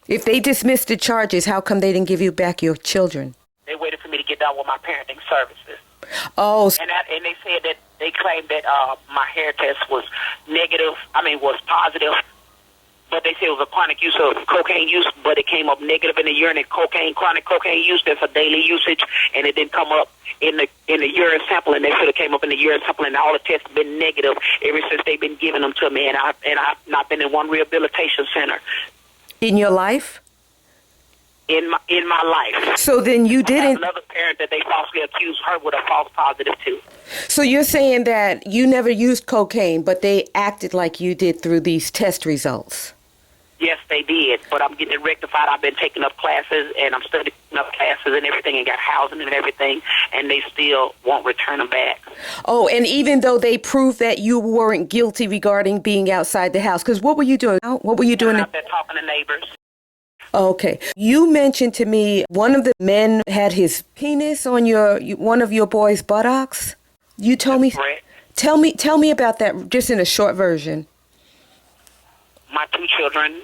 If they dismissed the charges, how come they didn't give you back your children? They waited for me to get done with my parenting services. Oh. And they said that they claimed that my hair test was was positive. But they said it was a chronic use of cocaine use, but it came up negative in the urine. And chronic cocaine use, that's a daily usage, and it didn't come up in the urine sample, and they should have came up in the urine sample, and all the tests have been negative ever since they've been giving them to me, and I've not been in one rehabilitation center. In your life? In my life. So then you didn't... Another parent that they falsely accused her with a false positive too. So you're saying that you never used cocaine, but they acted like you did through these test results? Yes, they did, but I'm getting it rectified. I've been taking up classes, and I'm studying up classes and everything, and got housing and everything, and they still won't return them back. Oh, and even though they proved that you weren't guilty regarding being outside the house, because what were you doing? What were you doing? Out there talking to neighbors. Okay. You mentioned to me one of the men had his penis on one of your boys' buttocks. You told me. Correct. Tell me about that, just in a short version. My two children,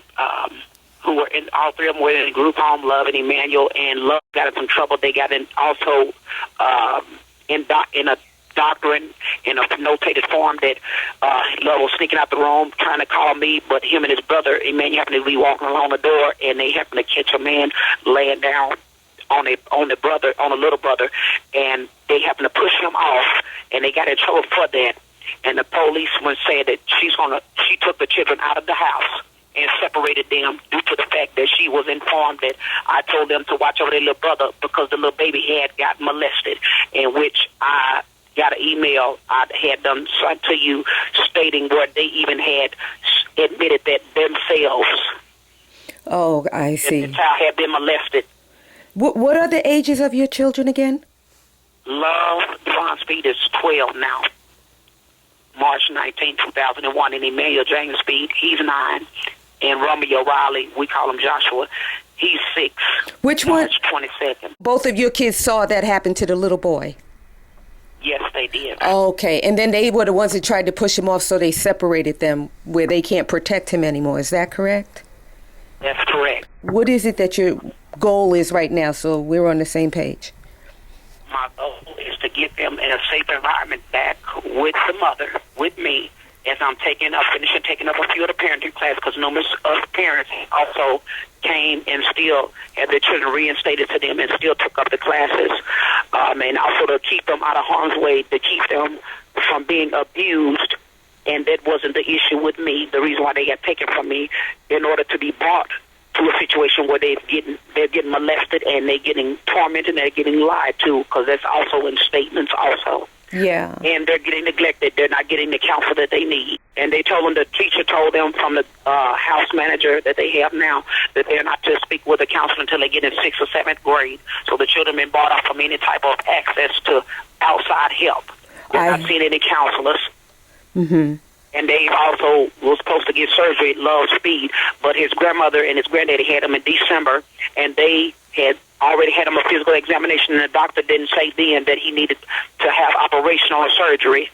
who were in, all three of them were in a group home, Love and Emmanuel, and Love got in some trouble. They got in also in a doctrine in a notated form that Love was sneaking out the room trying to call me, but him and his brother Emmanuel happened to be walking along the door, and they happened to catch a man laying down on the little brother, and they happened to push him off, and they got in trouble for that. And the policeman said that she took the children out of the house and separated them due to the fact that she was informed that I told them to watch over their little brother because the little baby had got molested, in which I got an email I had them sent to you stating where they even had admitted that themselves. Oh, I see. That the child had been molested. What are the ages of your children again? Love Devon Speed is 12 now. March 19, 2001, and Emmanuel James Speed, he's 9. And Romeo Riley, we call him Joshua, he's 6. Which one? March 22nd. Both of your kids saw that happen to the little boy? Yes, they did. Okay, and then they were the ones that tried to push him off, so they separated them where they can't protect him anymore. Is that correct? That's correct. What is it that your goal is right now, so we're on the same page? My goal is to get them in a safe environment back with the mother, with me, as I'm finishing taking up a few of the parenting classes, because numerous of parents also came and still had their children reinstated to them and still took up the classes, and also to keep them out of harm's way, to keep them from being abused. And that wasn't the issue with me. The reason why they got taken from me, in order to be brought to a situation where they're getting molested and they're getting tormented and they're getting lied to, because that's also in statements also. Yeah. And they're getting neglected. They're not getting the counsel that they need. And they told them, the teacher told them from the house manager that they have now, that they're not to speak with a counselor until they get in 6th or 7th grade. So the children been brought off from any type of access to outside help. They're not seeing any counselors. Mm-hmm. And they also was supposed to get surgery at Love Speed, but his grandmother and his granddaddy had him in December, and they had already had him a physical examination, and the doctor didn't say then that he needed to have operational surgery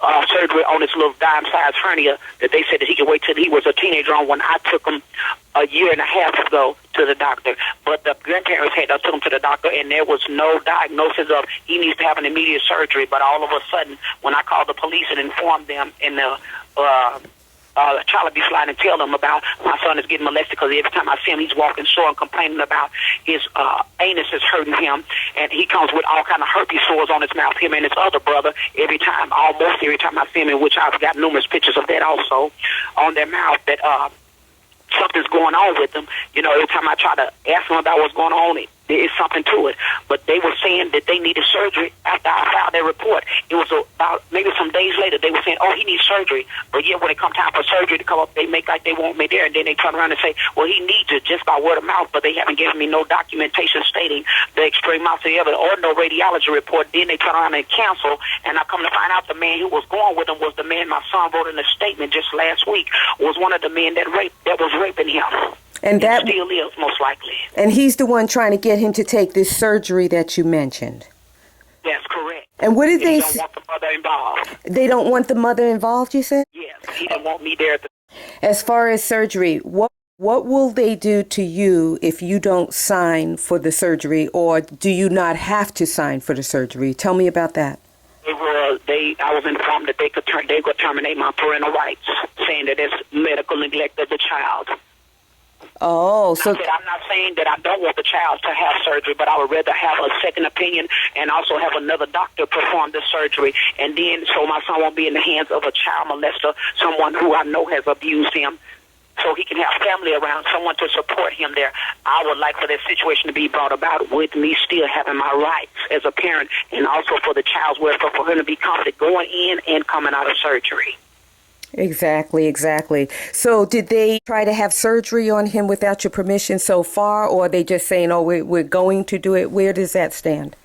on his little dime-sized hernia, that they said that he could wait till he was a teenager on, when I took him a year and a half ago to the doctor. But the grandparents took him to the doctor, and there was no diagnosis of he needs to have an immediate surgery. But all of a sudden, when I called the police and informed them, and the child abuse line, and tell them about my son is getting molested, because every time I see him, he's walking sore and complaining about his anus is hurting him, and he comes with all kind of herpes sores on his mouth, him and his other brother, almost every time I see him, in which I've got numerous pictures of that also, on their mouth, that something's going on with them. Every time I try to ask them about what's going on, there is something to it. But they were saying that they needed surgery after I filed their report. It was about maybe some days later, they were saying, oh, he needs surgery. But yet when it comes time for surgery to come up, they make like they want me there, and then they turn around and say, well, he needs it just by word of mouth, but they haven't given me no documentation stating the extremity of it, or no radiology report. Then they turn around and cancel, and I come to find out the man who was going with him was the man my son wrote in a statement just last week, was one of the men that was raping him. And that still is, most likely. And he's the one trying to get him to take this surgery that you mentioned. That's correct. And what did they don't want the mother involved. They don't want the mother involved, you said? Yes, he didn't want me there. As far as surgery, what What will they do to you if you don't sign for the surgery, or do you not have to sign for the surgery? Tell me about that. I was informed that they could terminate my parental rights, saying that it's medical neglect of the child. Oh, so I'm not saying that I don't want the child to have surgery, but I would rather have a second opinion and also have another doctor perform the surgery, and then so my son won't be in the hands of a child molester, someone who I know has abused him, so he can have family around, someone to support him there. I would like for that situation to be brought about with me still having my rights as a parent, and also for the child's welfare, for him to be confident going in and coming out of surgery. Exactly. So did they try to have surgery on him without your permission so far, or are they just saying, oh, we're going to do it? Where does that stand?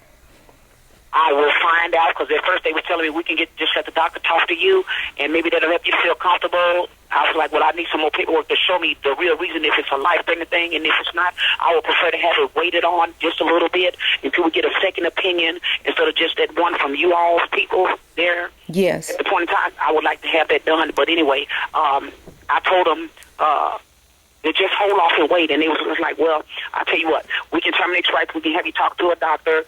I will find out, because at first they were telling me we can just let the doctor talk to you, and maybe that'll help you feel comfortable. I was like, well, I need some more paperwork to show me the real reason, if it's a life-threatening thing, and if it's not, I would prefer to have it waited on just a little bit until we get a second opinion instead of just that one from you all people there. Yes. At the point in time, I would like to have that done. But anyway, I told them to just hold off and wait. And it was like, well, I'll tell you what, we can terminate rights. We can have you talk to a doctor.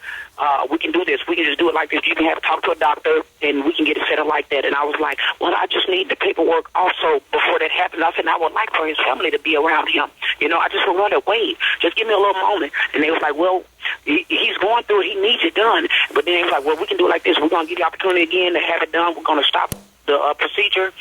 We can do this. We can just do it like this. You can have talk to a doctor, and we can get it set up like that. And I was like, well, I just need the paperwork also before that happens. I said, I would like for his family to be around him. You know, I just would want to wait. Just give me a little moment. And they was like, well, he's going through it. He needs it done. But then they was like, well, we can do it like this. We're going to give you opportunity again to have it done. We're going to stop the procedure.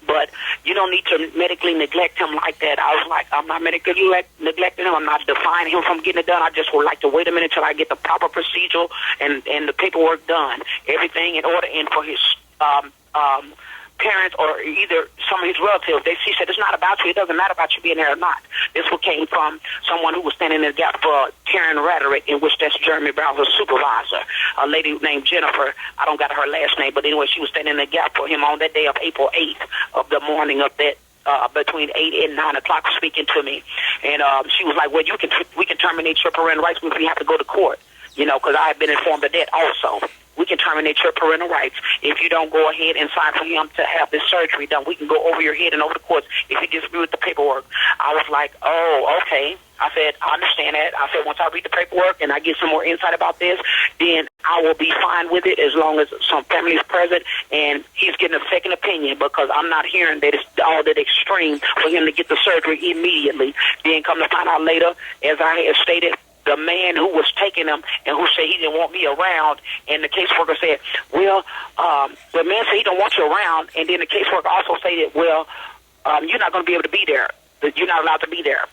But you don't need to medically neglect him like that. I was like, I'm not medically neglecting him. I'm not defying him from getting it done. I just would like to wait a minute until I get the proper procedure and the paperwork done. Everything in order, and for his parents or either some of his relatives, she said, it's not about you. It doesn't matter about you being there or not. This one came from someone who was standing in the gap for Tarin, Raterink, in which that's Jeremie Brown's supervisor, a lady named Jennifer. I don't got her last name, but anyway, she was standing in the gap for him on that day of April 8th of the morning of that, between 8 and 9 o'clock, speaking to me. And she was like, well, we can terminate your parental rights if we have to go to court, you know, because I have been informed of that also. We can terminate your parental rights if you don't go ahead and sign for him to have this surgery done. We can go over your head and over the courts if you disagree with the paperwork. I was like, oh, okay. I said, I understand that. I said, once I read the paperwork and I get some more insight about this, then I will be fine with it as long as some family is present and he's getting a second opinion, because I'm not hearing that it's all that extreme for him to get the surgery immediately. Then come to find out later, as I have stated, the man who was taking him and who said he didn't want me around, and the caseworker said, well, the man said he don't want you around, and then the caseworker also stated, well, you're not going to be able to be there. You're not allowed to be there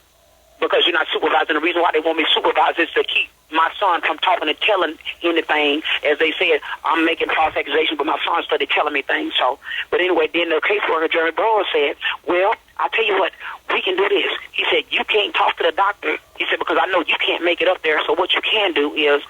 because you're not supervising. The reason why they want me supervised is to keep my son from talking and telling anything. As they said, I'm making false accusations, but my son started telling me things. So, but anyway, then the caseworker, Jeremie Brown, said, well, I'll tell you what, we can do this. He said, you can't talk to the doctor. He said, because I know you can't make it up there. So what you can do is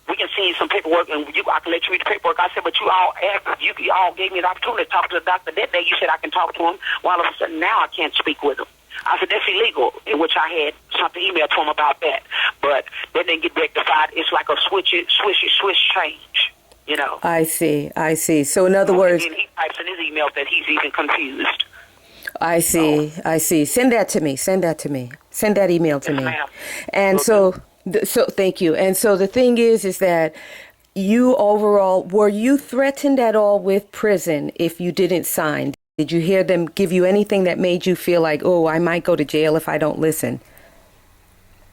we can send you some paperwork, and I can let you read the paperwork. I said, but you all gave me the opportunity to talk to the doctor that day. You said I can talk to him. Well, all of a sudden now I can't speak with him. I said, that's illegal, in which I had something emailed to him about that. But that didn't get rectified. It's like a swish change, you know. I see. So in other words, and he types in his email that he's even confused. I see. Send that to me. Send that email to me. Ma'am. And so thank you. And so the thing is that you overall, were you threatened at all with prison if you didn't sign? Did you hear them give you anything that made you feel like, oh, I might go to jail if I don't listen?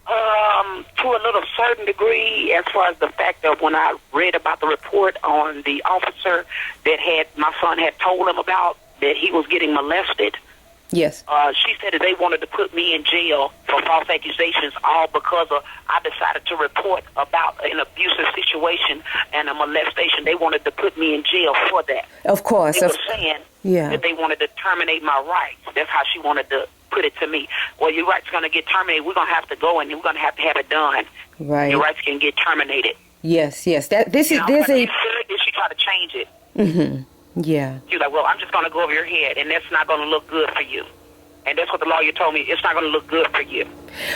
To a little certain degree, as far as the fact that when I read about the report on the officer that my son had told him about, that he was getting molested. Yes. She said that they wanted to put me in jail for false accusations, all because I decided to report about an abusive situation and a molestation. They wanted to put me in jail for that. Of course. They were saying that they wanted to terminate my rights. That's how she wanted to put it to me. Well, your rights are going to get terminated. We're going to have to go and we're going to have it done. Right. Your rights can get terminated. Yes. She tried to change it. Mm-hmm. Yeah. She was like, well, I'm just going to go over your head, and that's not going to look good for you. And that's what the lawyer told me. It's not going to look good for you.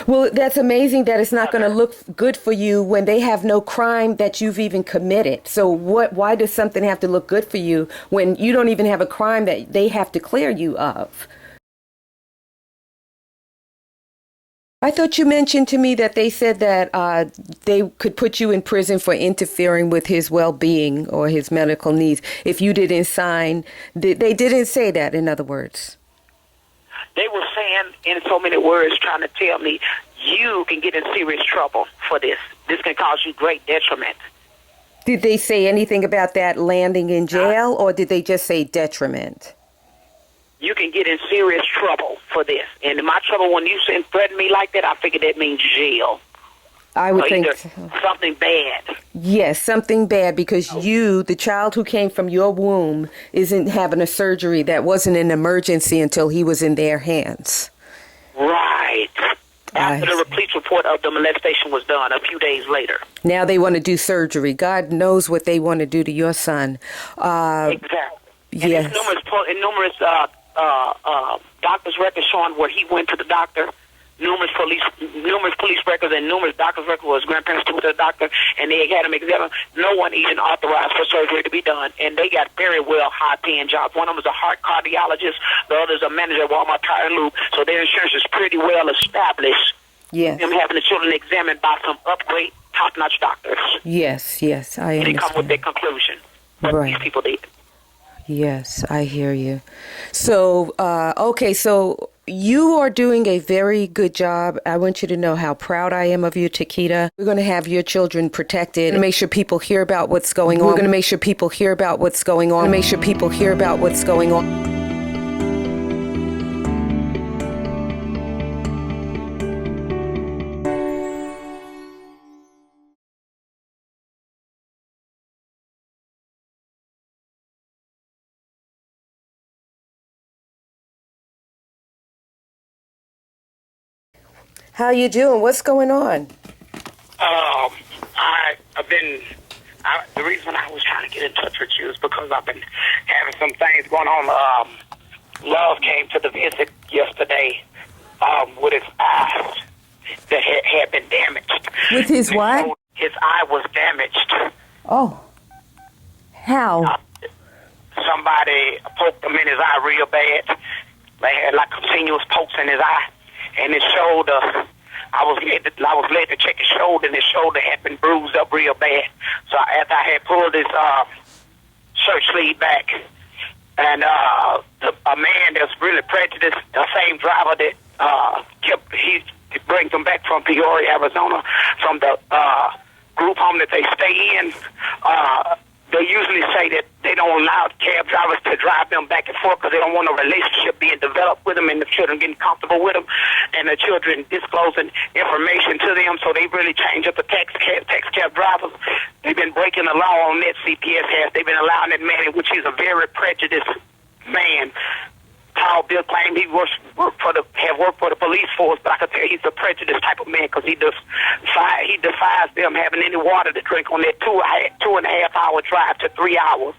Well, that's amazing that it's not going to look good for you when they have no crime that you've even committed. So why does something have to look good for you when you don't even have a crime that they have to clear you of? I thought you mentioned to me that they said that they could put you in prison for interfering with his well-being or his medical needs if you didn't sign. They didn't say that, in other words. They were saying in so many words, trying to tell me, you can get in serious trouble for this. This can cause you great detriment. Did they say anything about that landing in jail, or did they just say detriment? You can get in serious trouble for this. And my trouble, when you threaten me like that, I figured that means jail. I would think something bad. Yes, something bad, because you, the child who came from your womb, isn't having a surgery that wasn't an emergency until he was in their hands. Right. After the police report of the molestation was done a few days later. Now they want to do surgery. God knows what they want to do to your son. Exactly. Yes. And numerous doctor's records showing where he went to the doctor. Numerous police records and numerous doctor's records where his grandparents took to the doctor, and they had him examined. No one even authorized for surgery to be done, and they got very well high-paying jobs. One of them was a heart cardiologist, the other is a manager at Walmart Tire and Lube, so their insurance is pretty well established. Yes. Them having the children examined by some upgrade, top-notch doctors. Yes, I understand. They come with their conclusion. What these people did. Yes, I hear you. So, okay, so you are doing a very good job. I want you to know how proud I am of you, Teketa. We're going to have your children protected and make sure people hear about what's going on. We're going to make sure people hear about what's going on. Make sure people hear about what's going on. How you doing? What's going on? The reason I was trying to get in touch with you is because I've been having some things going on. Love came to the visit yesterday with his eyes that had been damaged. With his what? His eye was damaged. Oh. How? Somebody poked him in his eye real bad. They had like continuous pokes in his eye. And his shoulder, I was led to check his shoulder, and his shoulder had been bruised up real bad. So after I had pulled his shirt sleeve back, and a man that's really prejudiced, the same driver that he brings him back from Peoria, Arizona, from the group home that they stay in. They usually say that they don't allow cab drivers to drive them back and forth because they don't want a relationship being developed with them and the children getting comfortable with them and the children disclosing information to them. So they really change up the tax cab drivers. They've been breaking the law on that. CPS has. They've been allowing that man, which is a very prejudiced man. Tall Bill claimed he worked for the police force, but I could tell he's a prejudiced type of man because he defies them having any water to drink on that 2.5 hour drive to 3 hours,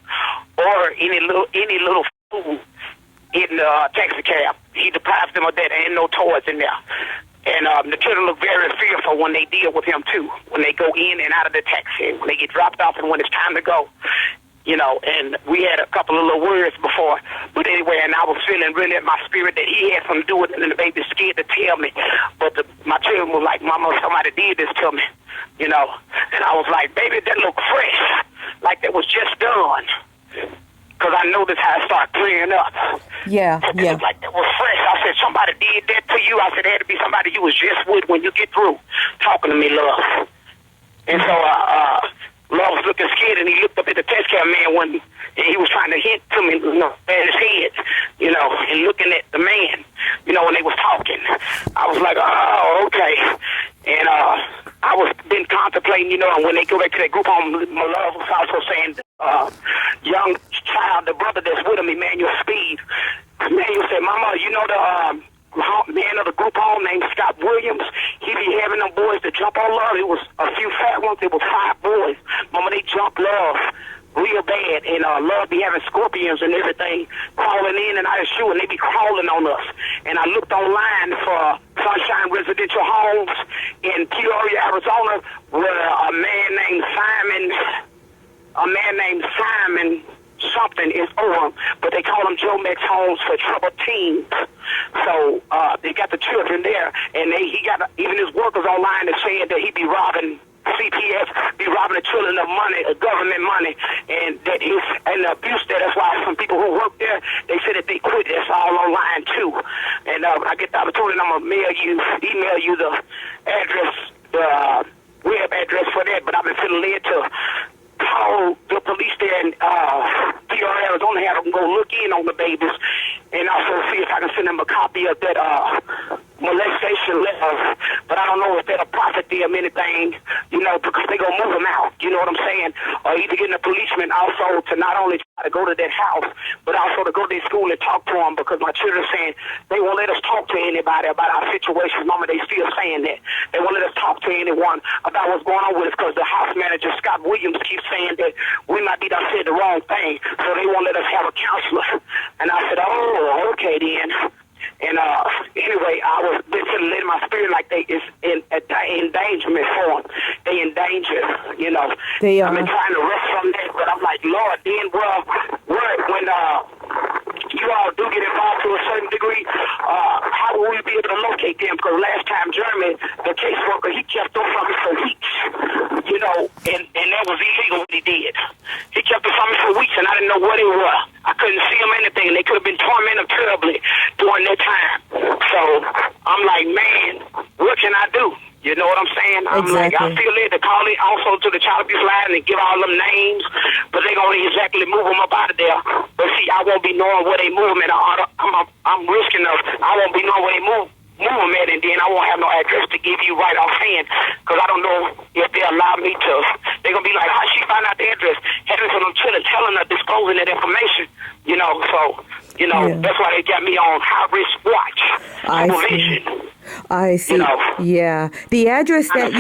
or any little food in the taxi cab. He deprives them of that, and no toys in there. And the children look very fearful when they deal with him too, when they go in and out of the taxi, when they get dropped off, and when it's time to go. You know, and we had a couple of little words before. But anyway, and I was feeling really in my spirit that he had something to do with it, and the baby's scared to tell me. But my children was like, Mama, somebody did this to me, you know. And I was like, baby, that look fresh, like that was just done. Because I noticed how it started clearing up. Yeah. Like that was fresh. I said, somebody did that to you. I said, it had to be somebody you was just with when you get through talking to me, love. And so, Love was looking scared, and he looked up at the test cab man and he was trying to hint to me, you know, at his head, you know, and looking at the man, you know, when they was talking. I was like, oh, okay. And I was been contemplating, you know, and when they go back to that group home, my love was also saying, young child, the brother that's with him, Emmanuel Speed, Emmanuel said, Mama, you know the man of the group home named Scott Williams, he be having them boys to jump on Love. It was a few fat ones. It was 5 boys. Mama, they jump Love real bad, and Love be having scorpions and everything crawling in and out of shoe, and they be crawling on us. And I looked online for Sunshine Residential Homes in Peoria, Arizona, where a man named Simon something is on, but they call them Jomax Homes for troubled teens. So they got the children there, and he got even his workers online that saying that he be robbing CPS, be robbing the children of money, government money, and that he's and the abuse there. That's why some people who work there, they said that they quit. That's all online too. And I get the opportunity, I'm gonna email you the address, the web address for that. But I've been feeling led to call the police there in Peoria, Arizona, have them go look in on the babies, and also see if I can send them a copy of that molestation letter. But I don't know if that'll profit them anything, because they gonna move them out. You know what I'm saying? Or either getting a policeman also to not only try to go to that house, but also to go to their school and talk to them, because my children are saying they won't let us talk to anybody about our situations. Mama, they still saying that. They won't let us talk to anyone about what's going on with us, because the house manager, Scott Williams, keeps saying that we might be done said the wrong thing, so they won't let us have a counselor. And I said, oh, okay then. And anyway, I was been feeling in my spirit like they is in endangerment for them. They in danger, They are. I've been trying to rest from that, but I'm like, Lord, then when you all do get involved to a certain degree, how will we be able to locate them? Because last time Jeremie, the caseworker, he kept them from me for weeks, and that was illegal what he did. He kept them from me for weeks, and I didn't know what they were. I couldn't see them anything. They could have been tormented terribly during that time. So I'm like, man, what can I do? You know what I'm saying? I'm like, I feel led to call it also to the child abuse line and give all them names, but they gonna exactly move them up out of there. But see, I won't be knowing where they move them, and I'm risking I won't be knowing where they move them at, and then I won't have no address to give you right offhand, because I don't know if they allow me to. They're gonna be like, how she find out the address? Having some children telling her, disclosing that information, so. That's why they got me on high risk watch. I see. Yeah. The address that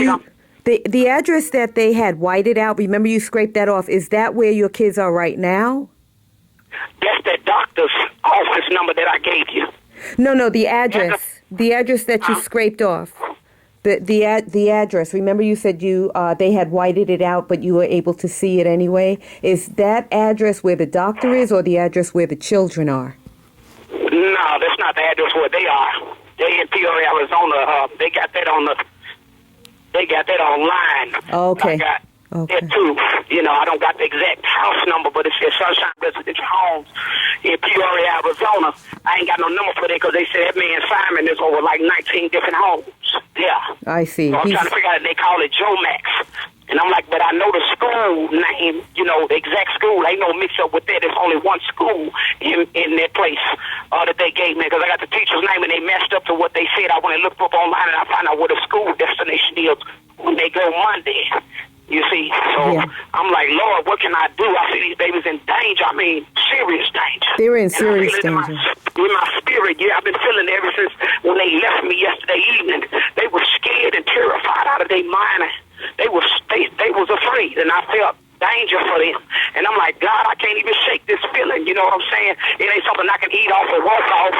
the address that they had whited out, remember you scraped that off, is that where your kids are right now? That's that doctor's office number that I gave you. No, the address. The address that you scraped off. The address. Remember you said they had whited it out, but you were able to see it anyway. Is that address where the doctor is, or the address where the children are? No, that's not the address where they are. They in Peoria, Arizona. They got that online. Okay. I got that too. I don't got the exact house number, but it says Sunshine Residential Homes in Peoria, Arizona. I ain't got no number for that, because they said that man Simon is over like 19 different homes. Yeah. I see. So I'm trying to figure out if they call it Jomax. And I'm like, but I know the school name, the exact school. Ain't no mix up with that. There's only one school in that place that they gave me, because I got the teacher's name and they messed up to what they said. I went and looked up online and I found out what the school destination is when they go Monday. You see, so I'm like, Lord, what can I do? I see these babies in danger. I mean, serious danger. They're in serious danger. In my spirit, I've been feeling ever since when they left me yesterday evening. They were scared and terrified out of their mind. They was afraid, and I felt danger for them. And I'm like, God, I can't even shake this feeling. You know what I'm saying? It ain't something I can eat off or walk off.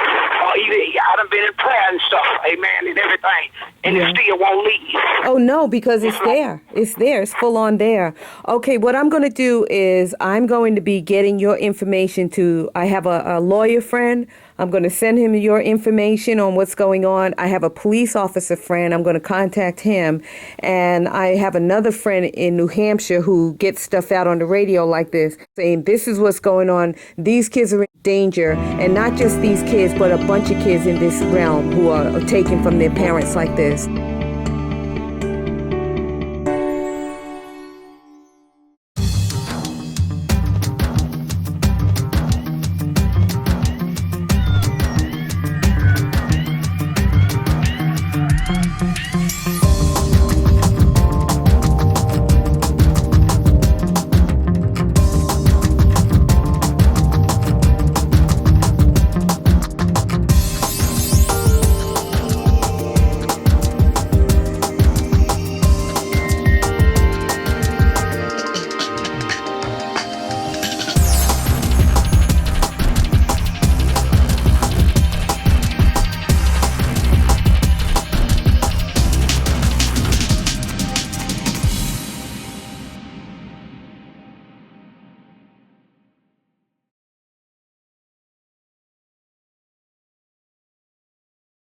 Or either I done been in prayer and stuff, amen, and everything. And it still won't leave. Oh, no, because it's there. It's there. It's full on there. Okay, what I'm going to do is I'm going to be getting your information I have a lawyer friend. I'm going to send him your information on what's going on. I have a police officer friend. I'm going to contact him. And I have another friend in New Hampshire who gets stuff out on the radio like this, saying this is what's going on. These kids are in danger. And not just these kids, but a bunch of kids in this realm who are taken from their parents like this.